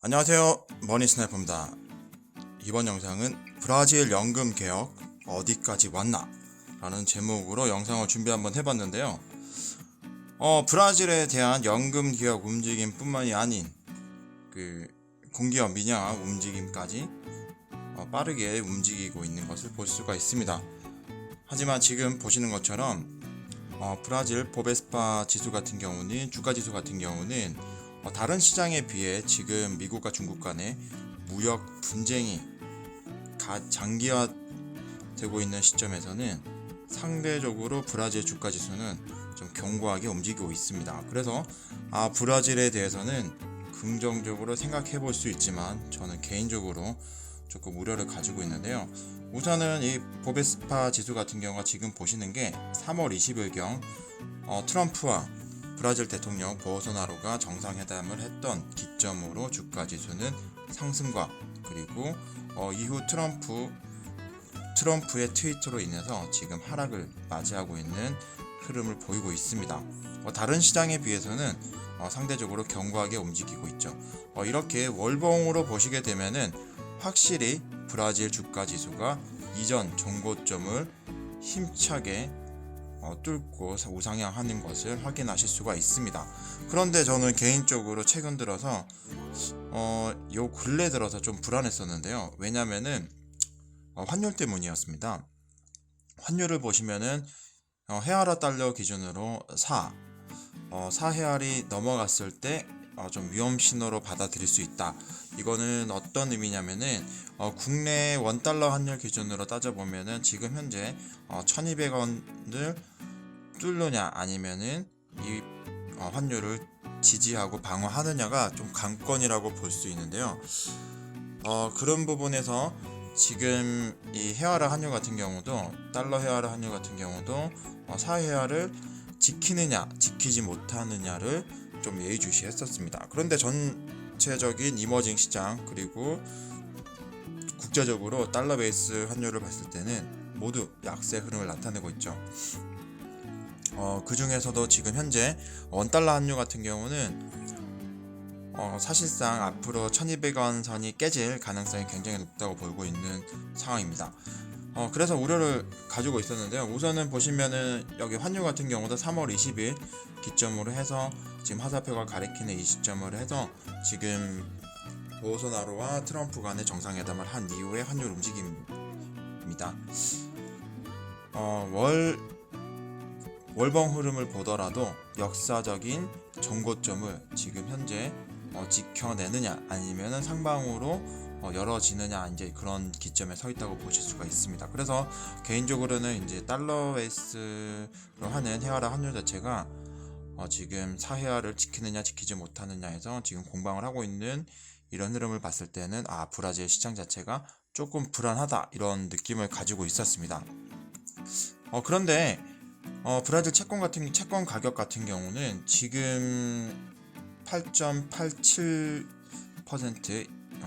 안녕하세요, 머니스나이퍼입니다. 이번 영상은 브라질 연금 개혁 어디까지 왔나? 라는 제목으로 영상을 준비 한번 해봤는데요. 브라질에 대한 연금 개혁 움직임 뿐만이 아닌 공기업 민영화 움직임까지 빠르게 움직이고 있는 것을 볼 수가 있습니다. 하지만 지금 보시는 것처럼 브라질 보베스파 지수 같은 경우는, 주가 지수 같은 경우는 다른 시장에 비해 지금 미국과 중국 간의 무역 분쟁이 장기화되고 있는 시점에서는 상대적으로 브라질 주가 지수는 좀 견고하게 움직이고 있습니다. 그래서 브라질에 대해서는 긍정적으로 생각해 볼 수 있지만 저는 개인적으로 조금 우려를 가지고 있는데요. 우선은 이 보베스파 지수 같은 경우가 지금 보시는 게 3월 20일경 트럼프와 브라질 대통령 보소나로가 정상회담을 했던 기점으로 주가 지수는 상승과, 그리고 이후 트럼프의 트위터로 인해서 지금 하락을 맞이하고 있는 흐름을 보이고 있습니다. 다른 시장에 비해서는 상대적으로 견고하게 움직이고 있죠. 이렇게 월봉으로 보시게 되면은 확실히 브라질 주가 지수가 이전 정고점을 힘차게 뚫고 우상향하는 것을 확인하실 수가 있습니다. 그런데 저는 개인적으로 최근 들어서 요 근래 들어서 좀 불안했었는데요. 왜냐면은 환율 때문이었습니다. 환율을 보시면은 헤아라 달러 기준으로 4 헤알이 넘어갔을 때 좀 위험 신호로 받아들일 수 있다. 이거는 어떤 의미냐면은 국내 원달러 환율 기준으로 따져보면은 지금 현재 1200원을 뚫느냐 아니면은 이 환율을 지지하고 방어하느냐가 좀 관건이라고 볼 수 있는데요. 그런 부분에서 지금 이 헤아라 환율 같은 경우도, 달러 헤아라 환율 같은 경우도 4헤아를 지키느냐 지키지 못하느냐를 좀 예의주시했었습니다. 그런데 전체적인 이머징 시장 그리고 국제적으로 달러 베이스 환율을 봤을 때는 모두 약세 흐름을 나타내고 있죠. 그 중에서도 지금 현재 원달러 환율 같은 경우는 사실상 앞으로 1200원 선이 깨질 가능성이 굉장히 높다고 보고 있는 상황입니다. 그래서 우려를 가지고 있었는데요. 우선은 보시면은 여기 환율 같은 경우도 3월 20일 기점으로 해서 지금 화살표가 가리키는 이 시점으로 해서 지금 보소나로와 트럼프 간의 정상회담을 한 이후의 환율 움직임입니다. 월봉 흐름을 보더라도 역사적인 정고점을 지금 현재 지켜내느냐 아니면은 상방으로 열어지느냐, 이제 그런 기점에 서 있다고 보실 수가 있습니다. 그래서 개인적으로는 이제 달러 베이스로 하는 헤아라 환율 자체가 지금 4헤아를 지키느냐 지키지 못하느냐 해서 지금 공방을 하고 있는 이런 흐름을 봤을 때는 브라질 시장 자체가 조금 불안하다, 이런 느낌을 가지고 있었습니다. 그런데 브라질 채권 가격 같은 경우는 지금 8.87%,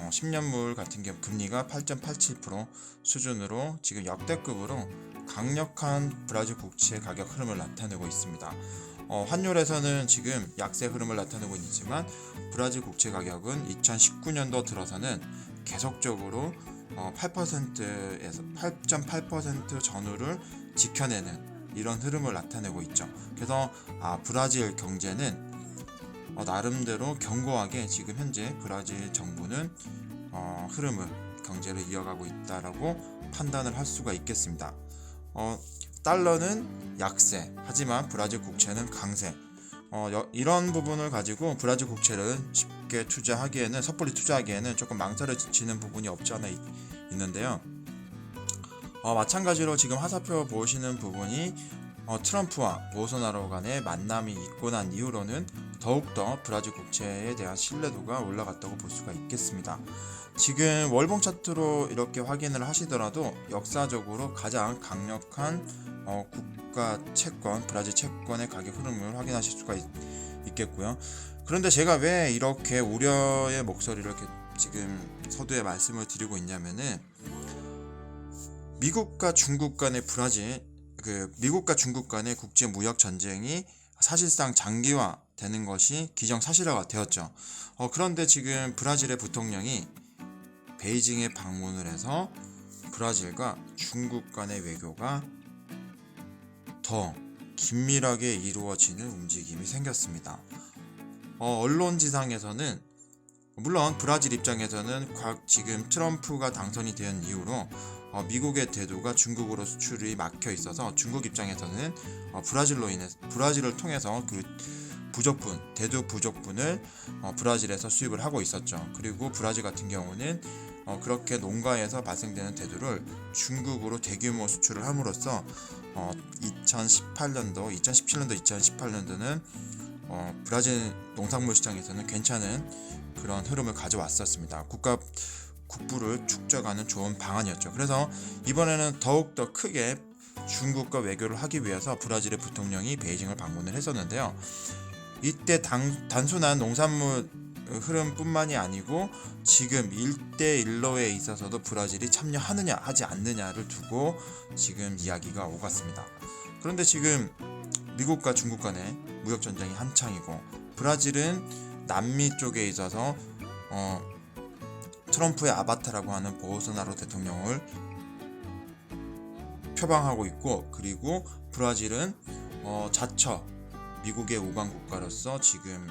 10년물 같은 경우 금리가 8.87% 수준으로 지금 역대급으로 강력한 브라질 국채 가격 흐름을 나타내고 있습니다. 환율에서는 지금 약세 흐름을 나타내고 있지만 브라질 국채 가격은 2019년도 들어서는 계속적으로 8%에서 8.8% 전후를 지켜내는 이런 흐름을 나타내고 있죠. 그래서 브라질 경제는 나름대로 견고하게 지금 현재 브라질 정부는 경제를 이어가고 있다라고 판단을 할 수가 있겠습니다. 달러는 약세, 하지만 브라질 국채는 강세. 이런 부분을 가지고 브라질 국채를 쉽게 섣불리 투자하기에는 조금 망설여지는 부분이 없지 않아 있는데요. 마찬가지로 지금 화살표 보시는 부분이 트럼프와 보소나로 간의 만남이 있고 난 이후로는 더욱더 브라질 국채에 대한 신뢰도가 올라갔다고 볼 수가 있겠습니다. 지금 월봉 차트로 이렇게 확인을 하시더라도 역사적으로 가장 강력한 국가 채권, 브라질 채권의 가격 흐름을 확인하실 수가 있겠고요. 그런데 제가 왜 이렇게 우려의 목소리를 이렇게 지금 서두에 말씀을 드리고 있냐면은, 미국과 중국 간의 국제 무역 전쟁이 사실상 장기화 되는 것이 기정사실화가 되었죠. 그런데 지금 브라질의 부통령이 베이징에 방문을 해서 브라질과 중국 간의 외교가 더 긴밀하게 이루어지는 움직임이 생겼습니다. 언론지상에서는 물론 브라질 입장에서는 지금 트럼프가 당선이 된 이후로 미국의 대두가 중국으로 수출이 막혀 있어서 중국 입장에서는 브라질을 통해서 그 대두 부족분을 브라질에서 수입을 하고 있었죠. 그리고 브라질 같은 경우는 그렇게 농가에서 발생되는 대두를 중국으로 대규모 수출을 함으로써 2017년도, 2018년도는 브라질 농산물 시장에서는 괜찮은 그런 흐름을 가져왔었습니다. 국부를 축적하는 좋은 방안이었죠. 그래서 이번에는 더욱더 크게 중국과 외교를 하기 위해서 브라질의 부통령이 베이징을 방문을 했었는데요. 이때 단순한 농산물 흐름뿐만이 아니고 지금 1대1로에 있어서도 브라질이 참여하느냐 하지 않느냐를 두고 지금 이야기가 오갔습니다. 그런데 지금 미국과 중국 간의 무역전쟁이 한창이고 브라질은 남미 쪽에 있어서 트럼프의 아바타라고 하는 보소나로 대통령을 표방하고 있고, 그리고 브라질은 자처 미국의 우방 국가로서 지금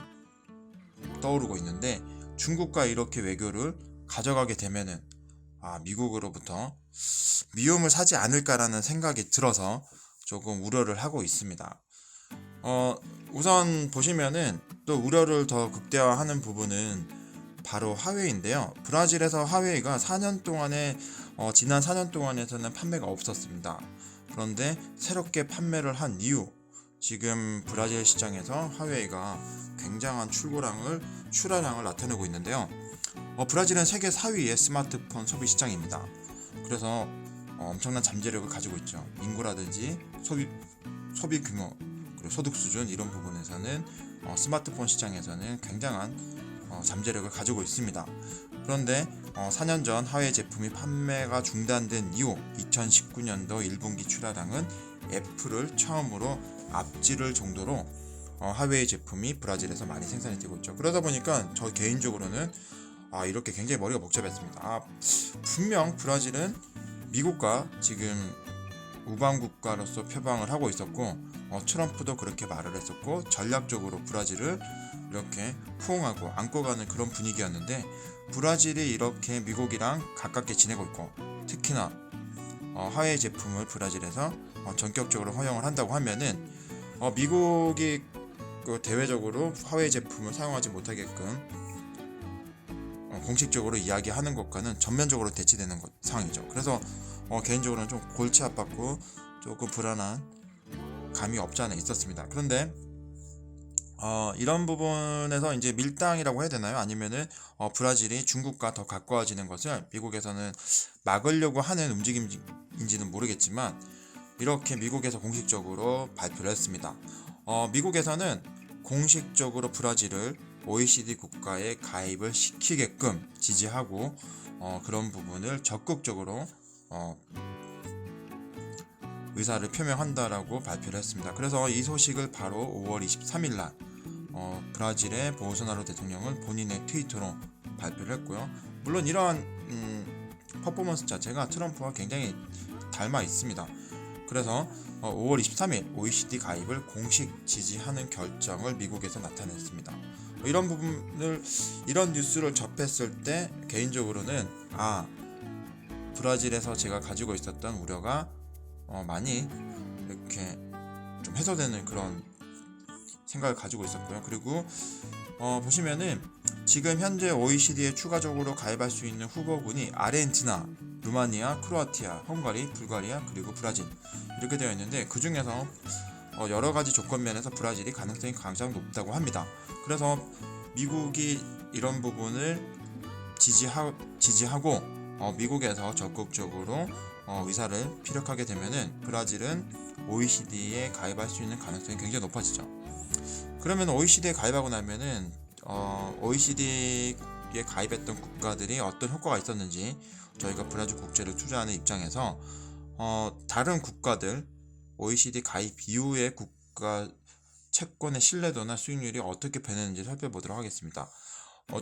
떠오르고 있는데, 중국과 이렇게 외교를 가져가게 되면은 미국으로부터 미움을 사지 않을까라는 생각이 들어서 조금 우려를 하고 있습니다. 우선 보시면은 또 우려를 더 극대화하는 부분은 바로 화웨이인데요. 브라질에서 화웨이가 4년 동안에 지난 4년 동안에서는 판매가 없었습니다. 그런데 새롭게 판매를 한 이후 지금 브라질 시장에서 화웨이가 굉장한 출하량을 나타내고 있는데요. 브라질은 세계 4위의 스마트폰 소비 시장입니다. 그래서 엄청난 잠재력을 가지고 있죠. 인구라든지 소비 규모, 그리고 소득 수준, 이런 부분에서는 스마트폰 시장에서는 굉장한 잠재력을 가지고 있습니다. 그런데 4년 전 화웨이 제품이 판매가 중단된 이후 2019년도 1분기 출하량은 애플을 처음으로 앞지를 정도로 화웨이 제품이 브라질에서 많이 생산이 되고 있죠. 그러다 보니까 저 개인적으로는 이렇게 굉장히 머리가 복잡했습니다. 분명 브라질은 미국과 지금 우방국가로서 표방을 하고 있었고, 트럼프도 그렇게 말을 했었고, 전략적으로 브라질을 이렇게 포옹하고 안고 가는 그런 분위기였는데, 브라질이 이렇게 미국이랑 가깝게 지내고 있고, 특히나 화웨이 제품을 브라질에서 전격적으로 허용을 한다고 하면은 미국이 대외적으로 화웨이 제품을 사용하지 못하게끔 공식적으로 이야기하는 것과는 전면적으로 대치되는 상황이죠. 그래서 개인적으로는 좀 골치 아팠고 조금 불안한 감이 없지 않아 있었습니다. 그런데 이런 부분에서 이제 밀당이라고 해야 되나요? 아니면은 브라질이 중국과 더 가까워지는 것을 미국에서는 막으려고 하는 움직임인지는 모르겠지만, 이렇게 미국에서 공식적으로 발표를 했습니다. 미국에서는 공식적으로 브라질을 OECD 국가에 가입을 시키게끔 지지하고 그런 부분을 적극적으로 의사를 표명한다라고 발표를 했습니다. 그래서 이 소식을 바로 5월 23일 날 브라질의 보소나로 대통령은 본인의 트위터로 발표를 했고요. 물론 이러한 퍼포먼스 자체가 트럼프와 굉장히 닮아 있습니다. 그래서 5월 23일 OECD 가입을 공식 지지하는 결정을 미국에서 나타냈습니다. 이런 뉴스를 접했을 때 개인적으로는 브라질에서 제가 가지고 있었던 우려가 많이 이렇게 좀 해소되는 그런 생각을 가지고 있었고요. 그리고 보시면은 지금 현재 OECD에 추가적으로 가입할 수 있는 후보군이 아르헨티나, 루마니아, 크로아티아, 헝가리, 불가리아, 그리고 브라질 이렇게 되어 있는데, 그 중에서 여러 가지 조건 면에서 브라질이 가능성이 가장 높다고 합니다. 그래서 미국이 이런 부분을 지지하고 미국에서 적극적으로 의사를 피력하게 되면은 브라질은 OECD에 가입할 수 있는 가능성이 굉장히 높아지죠. 그러면 OECD에 가입하고 나면은 OECD에 가입했던 국가들이 어떤 효과가 있었는지, 저희가 브라질 국제를 투자하는 입장에서 다른 국가들 OECD 가입 이후의 국가 채권의 신뢰도나 수익률이 어떻게 변했는지 살펴보도록 하겠습니다.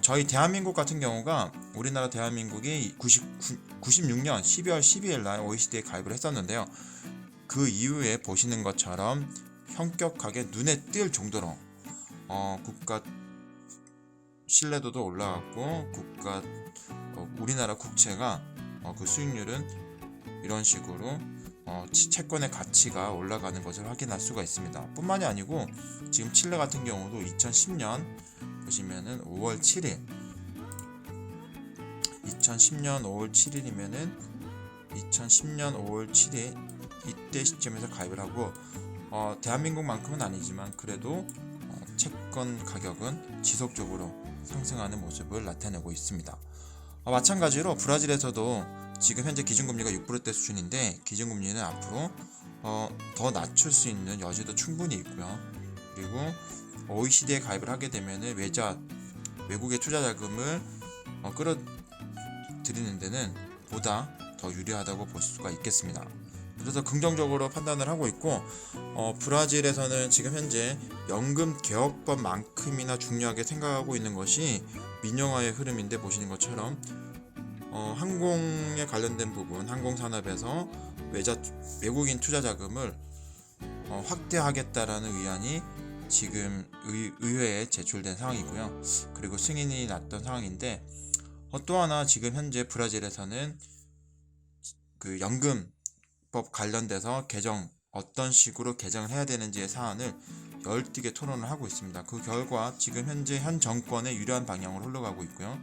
저희 대한민국 같은 경우가 우리나라 대한민국이 96년 12월 12일 날 OECD에 가입을 했었는데요. 그 이후에 보시는 것처럼 현격하게 눈에 띌 정도로 국가 신뢰도도 올라갔고 우리나라 국채가 그 수익률은 이런 식으로 채권의 가치가 올라가는 것을 확인할 수가 있습니다. 뿐만이 아니고 지금 칠레 같은 경우도 2010년 보시면은 5월 7일 2010년 5월 7일이면은 2010년 5월 7일 이때 시점에서 가입을 하고 대한민국만큼은 아니지만 그래도 채권 가격은 지속적으로 상승하는 모습을 나타내고 있습니다. 마찬가지로 브라질에서도 지금 현재 기준금리가 6%대 수준인데 기준금리는 앞으로 더 낮출 수 있는 여지도 충분히 있고요. 그리고 OECD에 가입을 하게 되면 외국의 투자 자금을 끌어들이는 데는 보다 더 유리하다고 볼 수가 있겠습니다. 그래서 긍정적으로 판단을 하고 있고 브라질에서는 지금 현재 연금 개혁법만큼이나 중요하게 생각하고 있는 것이 민영화의 흐름인데 보시는 것처럼 항공에 관련된 부분, 항공산업에서 외국인 투자 자금을 확대하겠다라는 의안이 지금 의회에 제출된 상황이고요. 그리고 승인이 났던 상황인데 또 하나 지금 현재 브라질에서는 그 연금법 관련돼서 어떤 식으로 개정을 해야 되는지의 사안을 열띠게 토론을 하고 있습니다. 그 결과 지금 현재 현 정권의 유리한 방향으로 흘러가고 있고요.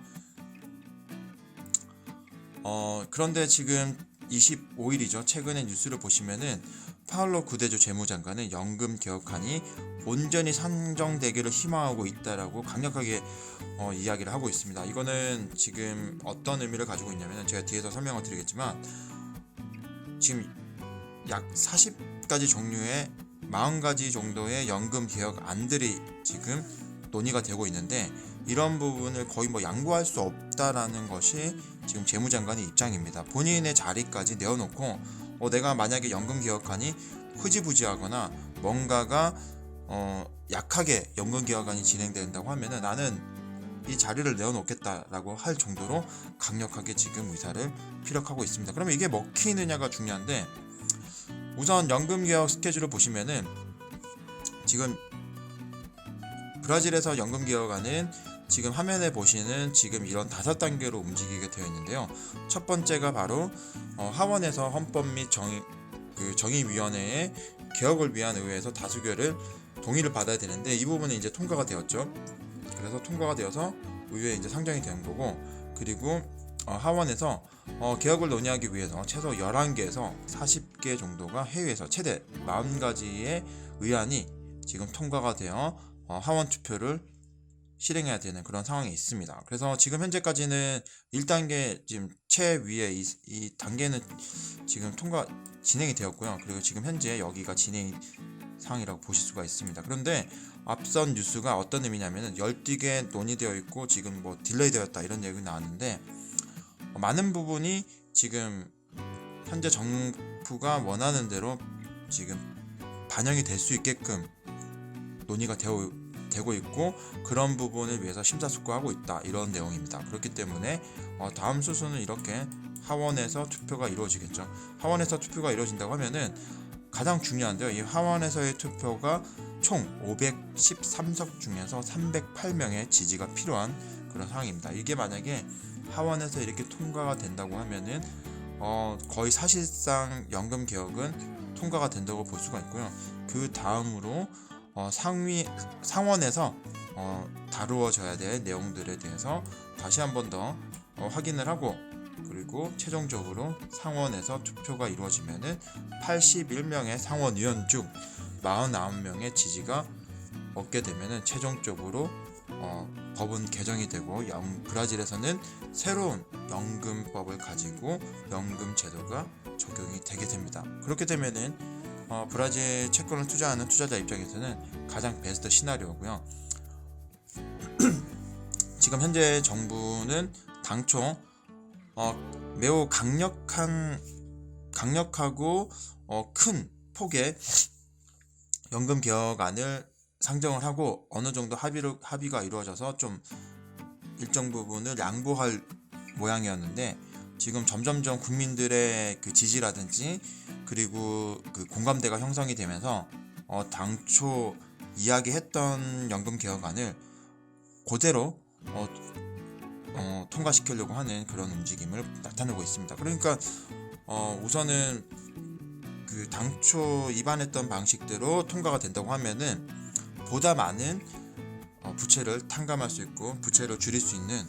그런데 지금 25일이죠. 최근의 뉴스를 보시면은 파울로 구데조 재무장관은 연금 개혁안이 온전히 상정되기를 희망하고 있다라고 강력하게 이야기를 하고 있습니다. 이거는 지금 어떤 의미를 가지고 있냐면 제가 뒤에서 설명을 드리겠지만 지금 약 40가지 종류의 40가지 정도의 연금 개혁안들이 지금 논의가 되고 있는데 이런 부분을 거의 양보할 수 없다라는 것이 지금 재무장관의 입장입니다. 본인의 자리까지 내어놓고 내가 만약에 연금 개혁안이 흐지부지하거나 뭔가가 약하게 연금 개혁안이 진행된다고 하면은 나는 이 자리를 내어놓겠다라고 할 정도로 강력하게 지금 의사를 피력하고 있습니다. 그러면 이게 먹히느냐가 중요한데 우선 연금 개혁 스케줄을 보시면은 지금 브라질에서 연금 개혁안은 지금 화면에 보시는 지금 이런 5단계로 움직이게 되어 있는데요. 첫 번째가 바로 하원에서 헌법 및 정의위원회의 개혁을 위한 의회에서 다수결을 동의를 받아야 되는데 이 부분은 이제 통과가 되었죠. 그래서 통과가 되어서 의회에 이제 상정이 된 거고 그리고 하원에서 개혁을 논의하기 위해서 최소 11개에서 40개 정도가 회의에서 최대 40가지의 의안이 지금 통과가 되어 하원 투표를 실행해야 되는 그런 상황이 있습니다. 그래서 지금 현재까지는 1단계 지금 최위에 이 단계는 지금 진행이 되었고요. 그리고 지금 현재 여기가 진행 상황이라고 보실 수가 있습니다. 그런데 앞선 뉴스가 어떤 의미냐면은 12개 논의되어 있고 지금 딜레이 되었다 이런 얘기가 나왔는데 많은 부분이 지금 현재 정부가 원하는 대로 지금 반영이 될 수 있게끔 논의가 되고 있고 그런 부분을 위해서 심사숙고하고 있다 이런 내용입니다. 그렇기 때문에 다음 수순은 이렇게 하원에서 투표가 이루어지겠죠. 하원에서 투표가 이루어진다고 하면은 가장 중요한데요. 이 하원에서의 투표가 총 513석 중에서 308명의 지지가 필요한 그런 상황입니다. 이게 만약에 하원에서 이렇게 통과가 된다고 하면은 거의 사실상 연금 개혁은 통과가 된다고 볼 수가 있고요. 그 다음으로 상원에서 다루어져야 될 내용들에 대해서 다시 한 번 더 확인을 하고 그리고 최종적으로 상원에서 투표가 이루어지면은 81명의 상원의원 중 49명의 지지가 얻게 되면은 최종적으로 법은 개정이 되고 브라질에서는 새로운 연금법을 가지고 연금 제도가 적용이 되게 됩니다. 그렇게 되면은 브라질 채권을 투자하는 투자자 입장에서는 가장 베스트 시나리오고요. 지금 현재 정부는 당초 매우 강력하고 큰 폭의 연금 개혁안을 상정을 하고 어느 정도 합의가 이루어져서 좀 일정 부분을 양보할 모양이었는데, 지금 점점점 국민들의 그 지지라든지 그리고 그 공감대가 형성이 되면서 당초 이야기했던 연금 개혁안을 그대로 통과시키려고 하는 그런 움직임을 나타내고 있습니다. 그러니까 우선은 그 당초 입안했던 방식대로 통과가 된다고 하면은 보다 많은 부채를 탕감할 수 있고 부채를 줄일 수 있는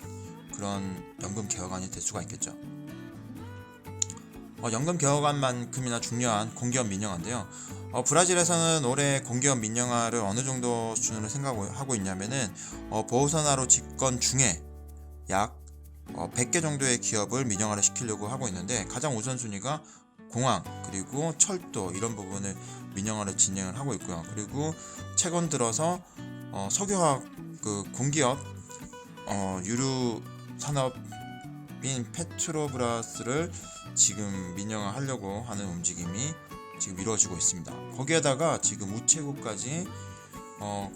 그런 연금 개혁안이 될 수가 있겠죠. 연금 개혁안만큼이나 중요한 공기업 민영화인데요. 브라질에서는 올해 공기업 민영화를 어느 정도 수준으로 생각하고 있냐면은 보우소나로 집권 중에 약 100개 정도의 기업을 민영화를 시키려고 하고 있는데, 가장 우선순위가 공항 그리고 철도 이런 부분을 민영화를 진행을 하고 있고요. 그리고 최근 들어서 석유화학 그 공기업 유류 산업인 페트로브라스를 지금 민영화 하려고 하는 움직임이 지금 이루어지고 있습니다. 거기에다가 지금 우체국까지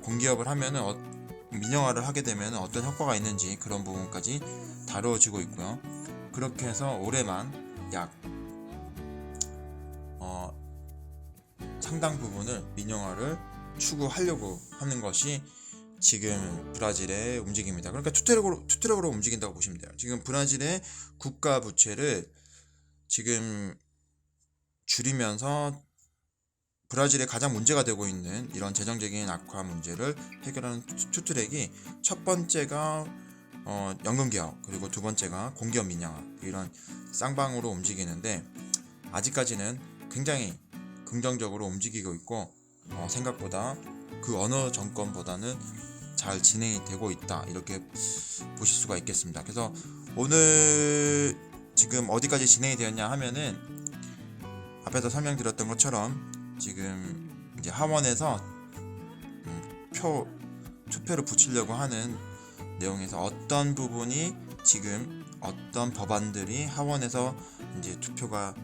공기업을 하면은 민영화를 하게 되면 어떤 효과가 있는지 그런 부분까지 다뤄지고 있고요. 그렇게 해서 올해만 약 상당 부분을 민영화를 추구하려고 하는 것이 지금 브라질의 움직임입니다. 그러니까 투트랙으로 움직인다고 보시면 돼요. 지금 브라질의 국가 부채를 지금 줄이면서 브라질에 가장 문제가 되고 있는 이런 재정적인 악화 문제를 해결하는 투트랙이, 첫 번째가 연금개혁, 그리고 두 번째가 공기업 민영화, 이런 쌍방으로 움직이는데 아직까지는 굉장히 긍정적으로 움직이고 있고 생각보다 그 어느 정권보다는 잘 진행이 되고 있다, 이렇게 보실 수가 있겠습니다. 그래서 오늘 지금 어디까지 진행이 되었냐 하면은 앞에서 설명드렸던 것처럼 지금 이제 하원에서 투표를 붙이려고 하는 내용에서 어떤 부분이 지금 어떤 법안들이 하원에서 이제 투표가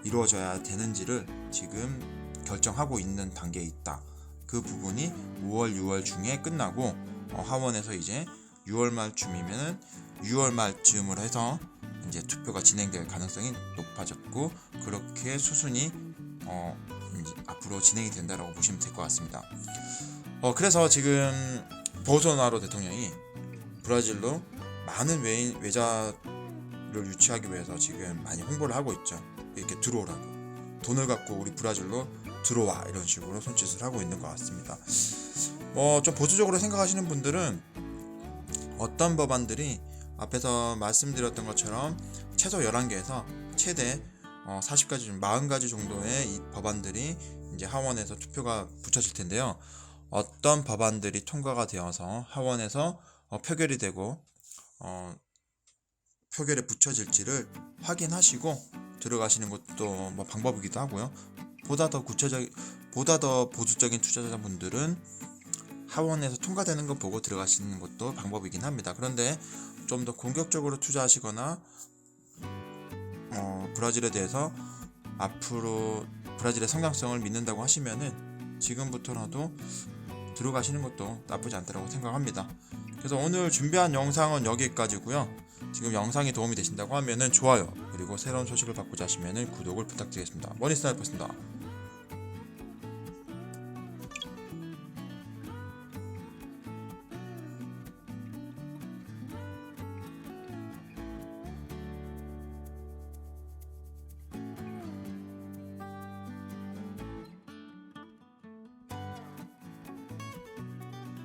이루어져야 되는지를 지금 결정하고 있는 단계에 있다. 그 부분이 5월, 6월 중에 끝나고 하원에서 이제 6월 말쯤이면은 6월 말쯤으로 해서 이제 투표가 진행될 가능성이 높아졌고, 그렇게 수순이 이제 앞으로 진행이 된다라고 보시면 될 것 같습니다. 그래서 지금 보소나로 대통령이 브라질로 많은 외자를 유치하기 위해서 지금 많이 홍보를 하고 있죠. 이렇게 들어오라고, 돈을 갖고 우리 브라질로 들어와, 이런 식으로 손짓을 하고 있는 것 같습니다. 좀 보수적으로 생각하시는 분들은 어떤 법안들이 앞에서 말씀드렸던 것처럼 최소 11개에서 최대 40가지, 40가지 정도의 이 법안들이 이제 하원에서 투표가 붙여질 텐데요. 어떤 법안들이 통과가 되어서 하원에서 표결이 되고 표결에 붙여질지를 확인하시고 들어가시는 것도 뭐 방법이기도 하고요. 보다 더 보수적인 투자자분들은 하원에서 통과되는 거 보고 들어가시는 것도 방법이긴 합니다. 그런데 좀 더 공격적으로 투자하시거나 브라질에 대해서 앞으로 브라질의 성장성을 믿는다고 하시면은 지금부터라도 들어가시는 것도 나쁘지 않다고 생각합니다. 그래서 오늘 준비한 영상은 여기까지고요. 지금 영상이 도움이 되신다고 하면은 좋아요, 그리고 새로운 소식을 받고자 하시면은 구독을 부탁드리겠습니다. 머니스나이퍼였습니다.